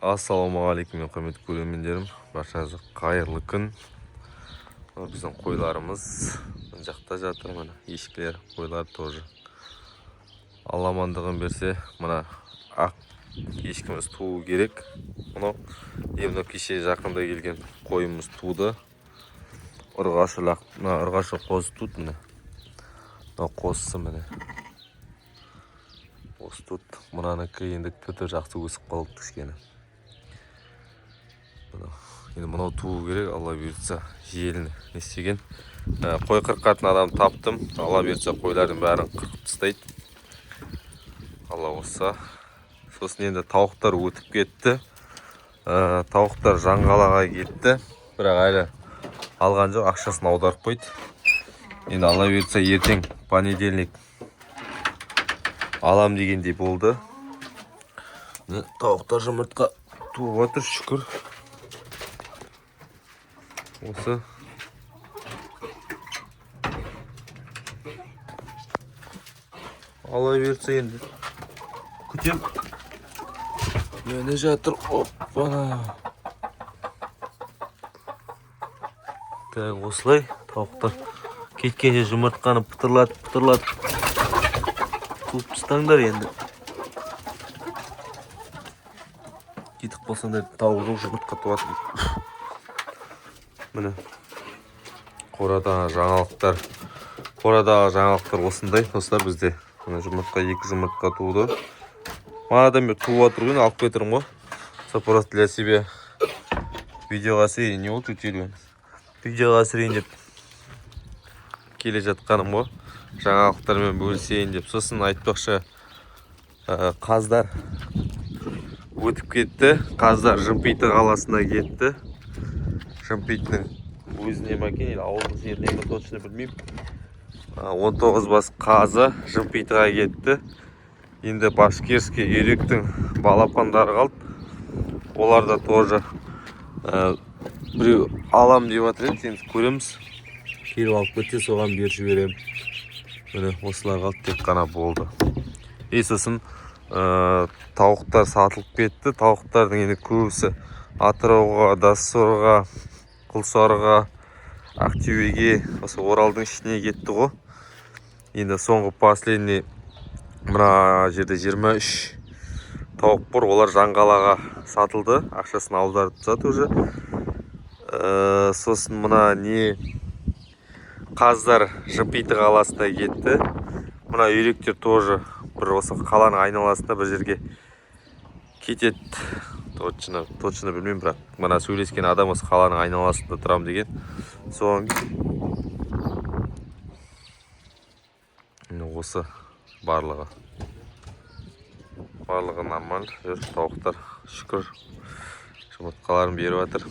Ассалаумағалейкум құрметті көрермендерім, баршаңызға қайырлы күн. Біздің қойларымыз мына жақта жатыр, мына ешкілер, қойлар тоже. Алла амандығын берсе, мына ақ ешкіміз туу керек. Мына кеше жақында келген қойымыз туды. Ұрғашы қозы туды. Мына қозысы міне. Осы тут. Мұнаныкі енді түті жақсы өсіп қалды кішкене. Енді мынау туу керек, Алла бұйыртса желіні не істеген. Қой қырқатын адам таптым. Алла бұйыртса қойлардың бәрін қырқып тастайды. Алла болса. Сосын енді тауықтар өтіп кетті. Тауықтар жаңғалаға кетті. Бірақ әлі алған жоқ, ақшасын аударып қойды. Енді Алла бұйыртса ертең понедельник алам дегендей болды. Тауықтар жұмыртқа туып отыр, шүкір. Осы Алла бұйыртса енді күтем. Мені жатыр. Оппана. Так, осылай тауықтар кеткенше жұмыртқаны пытырлатып туып тастаңдар енді. Кетіп қалсаңдар тауық жоқ, жұмыртқа туатын. Міне қорадағы жаңалықтар осындай. Достар, бізде екі жұмыртқа туды. Манадан бері туып отыр ғой, алып кетірім ғой. Просто для себя видеоға сірейін, не болды өтелуін. Видеоға сірейін деп келе жатқаным ғой. Жаңалықтармен бөлісейін деп. Сосын айтпақшы, қаздар өтіп кетті. Қаздар Жымпиты қаласына кетті. Жымпитінің өзіне мәкен, ауылдың жеріне ме точно білмеймін. 19 бас қазы Жымпитыға кетті. Енді Башкирский үйректің балапандары қалды. Олар да тоже біреу алам деп жатыр еді, енді көреміз. Келіп алып кетсе, соған беріп жіберемін. Міне осылар қалды, тек қана болды. Сосын тауықтар сатылып кетті. Тауықтардың енді көбісі Атырауға, Доссорға, Құлсарыға, Ақтөбеге, осы Оралдың ішіне кетті ғой. Енді соңғы последний мына жерде 23 тауық бар, олар жаңғалаға сатылды. Ақшасын аударып тастады уже. Сосын мына не қаздар Жымпиты қаласына кетті. Мына үйректер тоже бір осы қаланың айналасында бір жерге кетеді. Точно білмеймін, бірақ мына сөйлескен адам осы қаланың айналасында тұрам деген. Соған осы барлығы нормаль. Тауықтар шүкір жұмыртқаларын беріп жатыр.